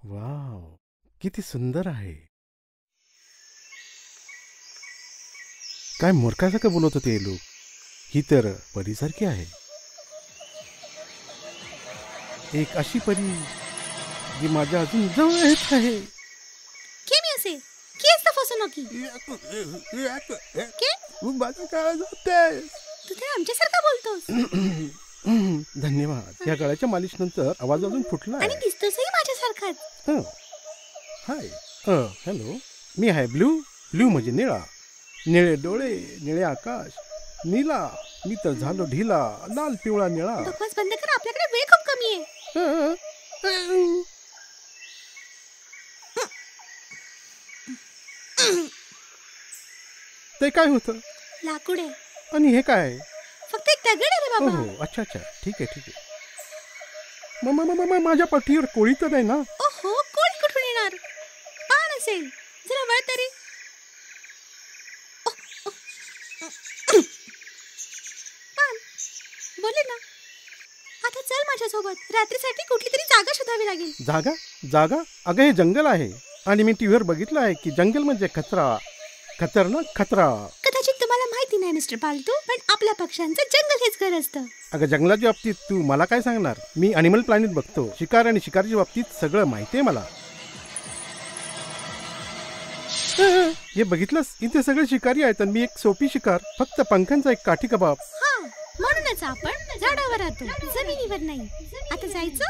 Wow, किती सुंदर आहे. काय मूर्खासारखं बोलत होते हे लोक. ही तर परीसारखी आहे. एक अशी परी जी माझ्या अजून जवळ येत आहे. केमी असे की असतं फसवणुकी के माझं काय होतंय. तू तर आमच्यासारखा बोलतोस. धन्यवाद. या गळ्याच्या मालिश नंतर आवाज अजून फुटला आणि दिसतोसही माझ्यासारखाच. हाय. हॅलो. मी आहे ब्लू. ब्लू म्हणजे निळा. निळे डोळे, निळे आकाश, नीला. मी तर झालो ढिला, लाल पिवळा निळा. बकवास बंद कर, आपल्याकडे वेळ खूप कमी आहे. ते काय होतं? लाकूड आहे. आणि हे काय? फक्त एक दगड आहे रे बाबा. हो, अच्छा अच्छा, ठीक आहे ठीक आहे. माझ्या पाठीवर कोळी तर नाही ना? ओहो, कोळी कुठून येणार? पान असेल. जरा वळ तरी. पान बोले ना. आता चल माझ्यासोबत. रात्रीसाठी कुठली तरी जागा शोधावी लागेल. जागा? जागा? अगं हे जंगल आहे. आणि मी टीव्हीवर बघितलं आहे की जंगल म्हणजे खतरा. खतरनाक खतरा. कदाचित तुम्हाला माहिती नाही मिस्टर पालतू, पण आपल्या पक्ष्यांचं जंगल हेच घर असतं. अगं जंगलाच्या बाबतीत तू मला काय सांगणार? मी अॅनिमल प्लॅनेट बघतो. शिकार आणि शिकारच्या बाबतीत सगळं माहिती आहे मला. हे बघितलंस, इथे सगळे शिकारी आहेत आणि मी एक सोपी शिकार. फक्त पंखांचा एक काठी कबाब. हा, म्हणूनच आपण झाडावर राहतो, जमिनीवर नाही. आता जायचं.